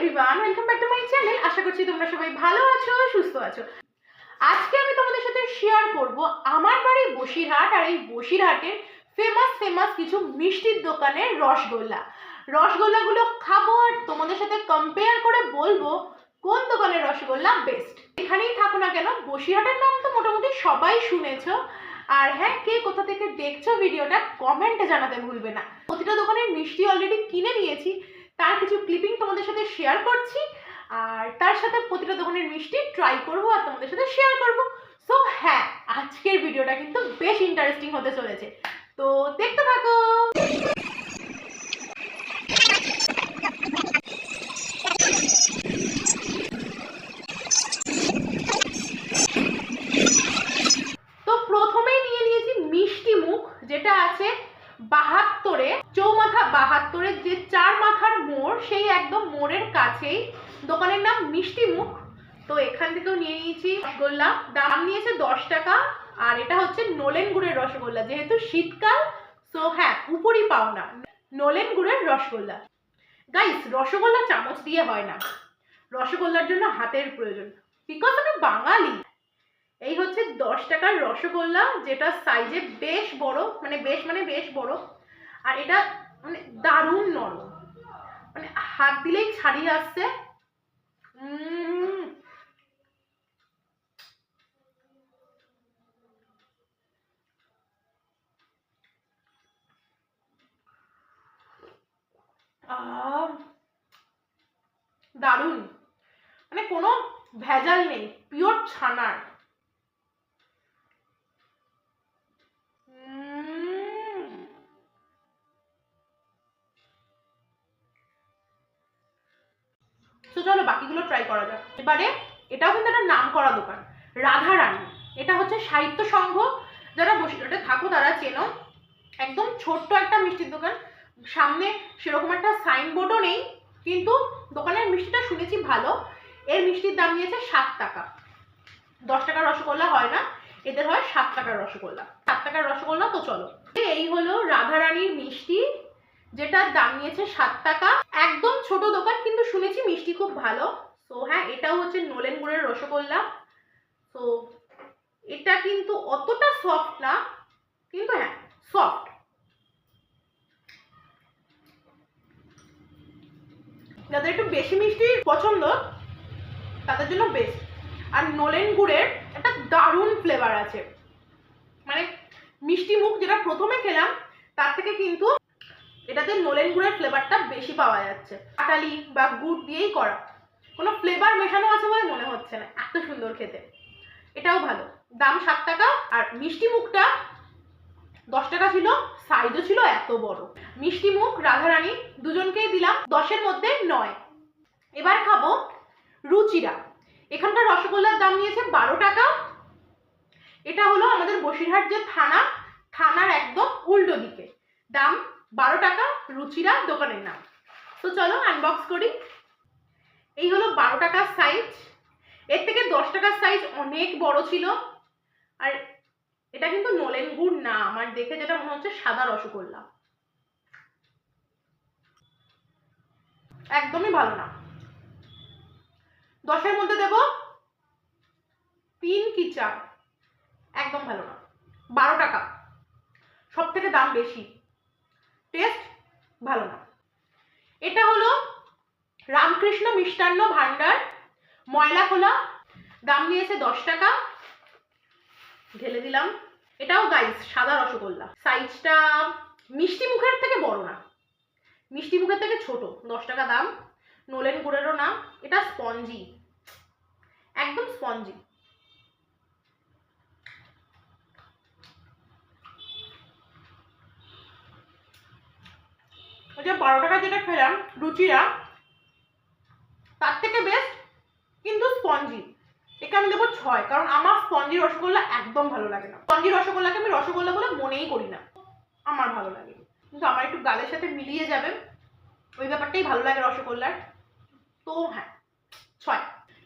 Everyone, welcome back to my channel. আশা করছি তোমরা সবাই ভালো আছো, সুস্থ আছো। আজকে আমি তোমাদের সাথে শেয়ার করব আমার বাড়ি বসিরহাট, আর এই বসিরহাটের ফেমাস কিছু মিষ্টির দোকানের রসগোল্লাগুলো খাবো আর তোমাদের সাথে কম্পেয়ার করে বলবো কোন দোকানের রসগোল্লা বেস্ট। এখানেই থাকো না কেন, বসিরহাটের নাম তো মোটামুটি সবাই শুনেছো। আর হ্যাঁ, কে কোথা থেকে দেখছো ভিডিওটা কমেন্টে জানাতে ভুলবে না। প্রতিটা দোকানের মিষ্টি অলরেডি কিনে নিয়েছি, তার কিছু ক্লিপিং তোমাদের সাথে শেয়ার করছি, আর তার সাথে প্রতিটা দোকানের মিষ্টি ট্রাই করবো আর তোমাদের সাথে শেয়ার করবো। সো হ্যাঁ, আজকের ভিডিওটা কিন্তু বেশ ইন্টারেস্টিং হতে চলেছে, তো দেখতে থাকো। তো প্রথমেই নিয়ে নিয়েছি মিষ্টি মুখ, যেটা আছে 72-এ, চৌমাথা 72-এর যে 4 মাথার মোড়, সেই একদম মোড়ের কাছেই দোকানের নাম মিষ্টি মুখ। তো এখান থেকেও নিয়ে নিয়েছি রসগোল্লা, দাম নিয়েছে 10 টাকা। আর এটা হচ্ছে নলেন গুড়ের রসগোল্লা, যেহেতু শীতকাল, সো হ্যাঁ, উপরই পাও না, নলেন গুড়ের রসগোল্লা। গাইস, রসগোল্লা চামচ দিয়ে হয় না, রসগোল্লার জন্য হাতের প্রয়োজন, বিকজ আমি বাঙালি। এই হচ্ছে 10 টাকার রসগোল্লা, যেটা সাইজে বেশ বড়, বেশ বড়। আর এটা মানে দারুণ নরম, মানে হাত দিলেই ছাড়িয়ে আসছে। দারুণ, মানে কোনো ভেজাল নেই, পিওর ছানার। তো চলো বাকিগুলো ট্রাই করা যাক এবারে। এটাও কিন্তু একটা নাম করা দোকান, রাধারানী। এটা হচ্ছে সাহিত্য সংঘ, যারা বসিরহাটে থাকো তারা চেনো। একদম ছোট্ট একটা মিষ্টির দোকান, সামনে সেরকম একটা সাইনবোর্ডও নেই, কিন্তু দোকানের মিষ্টিটা শুনেছি ভালো। এর মিষ্টির দাম নিয়েছে 7 টাকা। 10 টাকার রসগোল্লা হয় না, এদের হয় 7 টাকার রসগোল্লা। 7 টাকার রসগোল্লা। তো চলো, এই হলো রাধারানীর মিষ্টি, যেটার দাম নিয়েছে 7 টাকা। একদম ছোট দোকান, কিন্তু শুনেছি মিষ্টি খুব ভালো। তো হ্যাঁ, এটাও হচ্ছে নলেন গুড়ের রসগোল্লা। তো এটা কিন্তু অতটা সফট না, কিন্তু হ্যাঁ সফট। যাদের একটু বেশি মিষ্টি পছন্দ তাদের জন্য বেস্ট। আর নলেন গুড়ের একটা দারুণ ফ্লেভার আছে, মানে মিষ্টি মুখ যেটা প্রথমে খেলাম তার থেকে কিন্তু এটাতে নলেন গুড়ের ফ্লেভারটা বেশি পাওয়া যাচ্ছে। পাটালি বা গুড় দিয়েই করা, কোনো ফ্লেভার মেশানো আছে বলে মনে হচ্ছে না, এত সুন্দর খেতে। এটাও ভালো, দাম 7 টাকা। আর মিষ্টি মুখটা 10 টাকা ছিল, সাইজও ছিল এত বড়। মিষ্টি মুখ, রাধারানী দুজনকেই দিলাম 10-এর মধ্যে 9। এবার খাবো রুচিরা। এখানকার রসগোল্লার দাম নিয়েছে 12 টাকা। এটা হলো আমাদের বসিরহাট যে থানার একদম উল্টো দিকে, দাম 12 টাকা, রুচিরা দোকানের নাম। তো চলো আনবক্স করি। এই হলো 12 টাকার সাইজ, এর থেকে 10 টাকার সাইজ অনেক বড় ছিল। আর এটা কিন্তু নলেন গুড় না, আমার দেখে যেটা মনে হচ্ছে সাদা রসগোল্লা, একদমই ভালো না। 10-এর মধ্যে দেব 3 কি 4, একদম ভালো না। 12 টাকা, সব থেকে দাম বেশি, টেস্ট ভালো না। এটা হলো রামকৃষ্ণ মিষ্টান্ন ভান্ডার, ময়লা খোলা, দাম নিয়েছে 10 টাকা। ঢেলে দিলাম। এটাও গাইস সাদা রসগোল্লা, সাইজটা মিষ্টি মুখের থেকে বড় না, মিষ্টি মুখের থেকে ছোট। 10 টাকা দাম, নলেন গুড়েরও না। এটা স্পঞ্জি, একদম স্পঞ্জি। ওই যে 12 টাকা যেটা খেলাম রুচিরা, তার থেকে বেস্ট, কিন্তু স্পঞ্জি। একে আমি দেবো 6, কারণ আমার স্পঞ্জি রসগোল্লা একদম ভালো লাগে না। স্পঞ্জি রসগোল্লাকে আমি রসগোল্লা বলে মনেই করি না, আমার ভালো লাগে, কিন্তু আমার একটু গালের সাথে মিলিয়ে যাবে ওই ব্যাপারটাই ভালো লাগে রসগোল্লার। তো হ্যাঁ 6।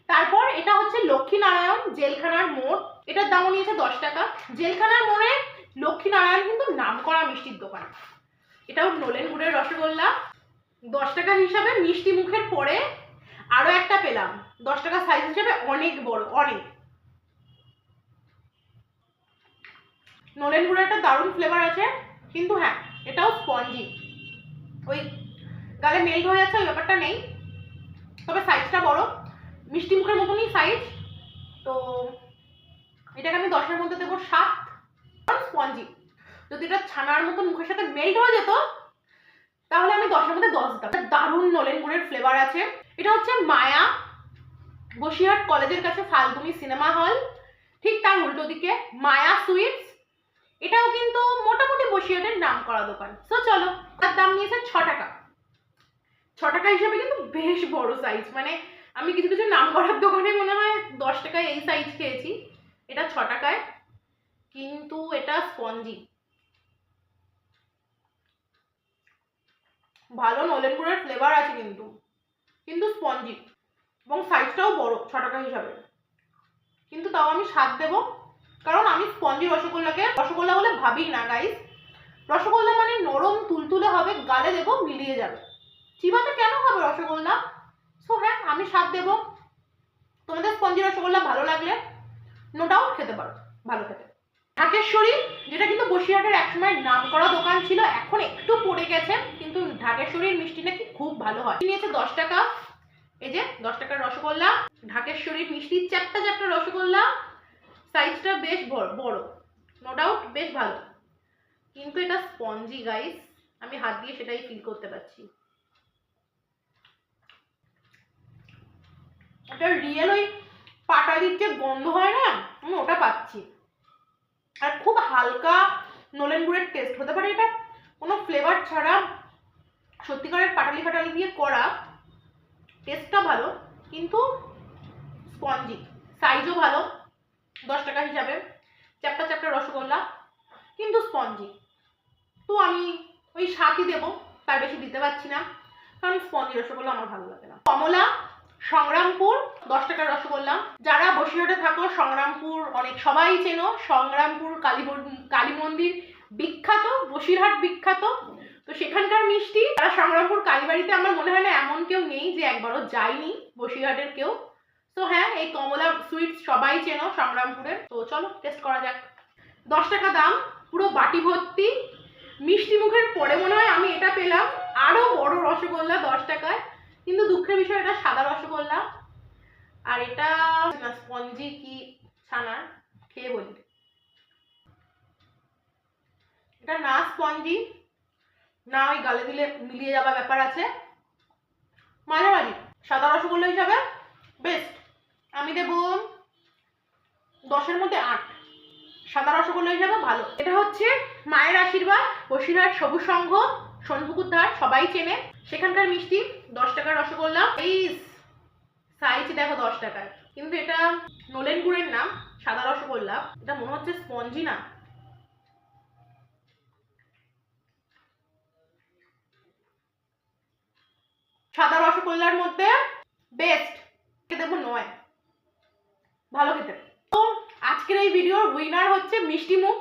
তারপর এটা হচ্ছে লক্ষ্মীনারায়ণ জেলখানার মোড়, এটার দামও নিয়েছে 10 টাকা। জেলখানার মোড়ে লক্ষ্মীনারায়ণ কিন্তু নাম করা মিষ্টির দোকান। এটাও নলেন গুড়ের রসগোল্লা, 10 টাকা হিসাবে মিষ্টি মুখের পরে আরো একটা পেলাম 10 টাকা সাইজ হিসেবে, অনেক বড়, অনেক। নলেন গুড়ের একটা দারুণ ফ্লেভার আছে, কিন্তু হ্যাঁ এটাও স্পঞ্জি, ওই গালে মেল্ট হয়ে যাচ্ছে ওই ব্যাপারটা নেই, তবে সাইজটা বড়, মিষ্টি মুখের মতনই সাইজ। তো এটাকে আমি 10-এর মধ্যে দেবো 7। স্পঞ্জি, যদি এটা ছানার মতো মুখের সাথে মেল্ট হয়ে যেত তাহলে আমি 10-এর মধ্যে 10 দিতাম। দারুণ নলেন গুড়ের ফ্লেভার আছে। এটা হচ্ছে মায়া, বসিরহাট কলেজের কাছে ফাল্গুনি সিনেমা হল, ঠিক তার উল্টো দিকে মায়া সুইটস। এটাও কিন্তু মোটামুটি বসিরহাটের নাম করা দোকান। তো চলো, তার দাম নিয়েছে 6 টাকা। 6 টাকা হিসেবে কিন্তু বেশ বড় সাইজ, মানে আমি কিছু কিছু নাম করার দোকানে মনে হয় 10 টাকায় এই সাইজ খেয়েছি, এটা 6 টাকায়, কিন্তু এটা স্পঞ্জি, ভালো নলেন গুড়ের ফ্লেভার আছে কিন্তু, স্পঞ্জি, এবং সাইজটাও বড় 6 টাকা হিসাবে। কিন্তু তাও আমি 7 দেবো, কারণ আমি স্পঞ্জি রসগোল্লাকে রসগোল্লা বলে ভাবি না গাইস। রসগোল্লা মানে নরম তুলতুলে হবে, গালে দেবো মিলিয়ে যাবে, চিবাতে কেন হবে রসগোল্লা। সো হ্যাঁ আমি 7 দেবো। তোমাদের স্পঞ্জি রসগোল্লা ভালো লাগলে নো ডাউট খেতে পারো, ভালো খেতে। ঢাকেশ্বরী, যেটা কিন্তু বসিরহাটের একসময় নাম করা দোকান ছিল, এখন একটু পড়ে গেছে, কিন্তু ঢাকেশ্বরীর মিষ্টি নাকি খুব ভালো হয়। নিয়েছে 10 টাকা, এই যে 10 টাকার রসগোল্লা, ঢাকেশ্বরীর মিষ্টি, চ্যাপ্টা চ্যাপ্টা রসগোল্লা, সাইজটা বেশ বড়, নো ডাউট বেশ ভালো, কিন্তু এটা স্পঞ্জি গাইস, আমি হাত দিয়ে সেটাই ফিল করতে পারছি। এটা রিয়েল ওই পাটালির যে গন্ধ হয় না, আমি ওটা পাচ্ছি, আর খুব হালকা নলেন গুড়ের টেস্ট হতে পারে, এটা কোনো ফ্লেভার ছাড়া সত্যিকারের পাটালি ফাটালি দিয়ে করা, টেস্টটা ভালো, কিন্তু স্পঞ্জি, সাইজও ভালো 10 টাকা হিসাবে, চ্যাপ্টা চ্যাপ্টা রসগোল্লা, কিন্তু স্পঞ্জি। তো আমি ওই 7ই দেবো, তার বেশি দিতে পারছি না, কারণ স্পঞ্জি রসগোল্লা আমার ভালো লাগে না। কমলা, সংগ্রামপুর 10 টাকার রসগোল্লা। যারা বসিরহাটে থাকো, সংগ্রামপুর অনেক সবাই চেনো, সংগ্রামপুর কালী মন্দির বিখ্যাত, বসিরহাট বিখ্যাত, তো সেখানকার মিষ্টি। যারা সংগ্রামপুর কালীবাড়িতে, আমার মনে হয় না এমন কেউ নেই যে একবারও যায়নি বসিরহাটের কেউ। তো হ্যাঁ, এই কমলা সুইটস সবাই চেনো সংগ্রামপুরের। তো চলো টেস্ট করা যাক। 10 টাকা দাম, পুরো বাটি ভর্তি মিষ্টি মুখের পরে মনে হয় আমি এটা পেলাম আরো বড় রসগোল্লা 10 টাকায়, কিন্তু দুঃখের বিষয় এটা সাদা রসগোল্লা, আর এটা স্পঞ্জি কি ছানার, খেয়ে বলি। এটা না স্পঞ্জি না ওই গালে দিলে মিলিয়ে যাওয়ার ব্যাপার আছে, মাঝামাঝি। সাদা রসগোল্লা হিসাবে বেস্ট, আমি দেব 10-এর মধ্যে 8। সাদা রসগোল্লা হিসাবে ভালো। এটা হচ্ছে মায়ের আশীর্বাদ, বসিরহাট সবুজ সংঘ, সোনপুকুর ধার, সবাই চেনে, সেখানকার মিষ্টি। 10 টাকার রসগোল্লা, এই সাইজ দেখো 10 টাকার, কিন্তু এটা নলেন গুড়ের নাম, সাদা রসগোল্লা, এটা মনে হচ্ছে স্পঞ্জি না। সাদা রসগোল্লার মধ্যে বেস্ট, দেবো 9, ভালো খেতে। তো আজকের এই ভিডিওর উইনার হচ্ছে মিষ্টি মুখ,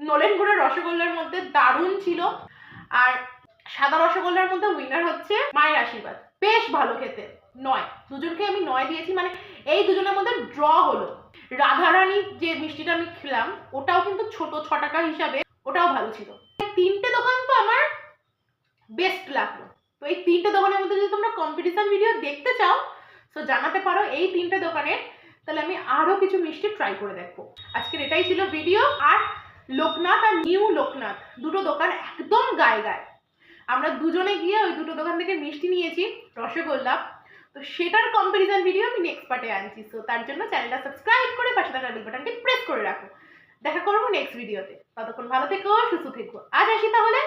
নলেন গুড়ের রসগোল্লার মধ্যে দারুণ ছিল, আর সাদা রসগোল্লার মধ্যে উইনার হচ্ছে মায়ের আশীর্বাদ, বেশ ভালো খেতে। 9, দুজনকে আমি 9 দিয়েছি, মানে এই দুজনের মধ্যে ড্র হলো। রাধারানী যে মিষ্টিটা আমি খেলাম ওটাও কিন্তু ছোট 6 টাকা হিসাবে, ওটাও ভালো ছিল। 3টে দোকান তো আমার বেস্ট লাগলো। তো এই 3টে দোকানের মধ্যে যদি তোমরা কম্পিটিশন ভিডিও দেখতে চাও তো জানাতে পারো এই 3টে দোকানের, তাহলে আমি আরো কিছু মিষ্টি ট্রাই করে দেখবো। আজকের এটাই ছিল ভিডিও। আর লোকনাথ আর নিউ লোকনাথ দুটো দোকান একদম গায়ে গায়ে, আমরা দুজনে গিয়ে ওই দুটো দোকান থেকে মিষ্টি নিয়েছি রসগোল্লা, তো সেটার কম্পারিজন ভিডিও আমি নেক্সট পার্টে আনছি। তো তার জন্য চ্যানেলটা সাবস্ক্রাইব করে পাশে থাকা বেল বাটনটি প্রেস করে রাখো। দেখা করবো নেক্সট ভিডিওতে, ততক্ষণ ভালো থেকো, সুস্থ থেকো। আজ আসি তাহলে।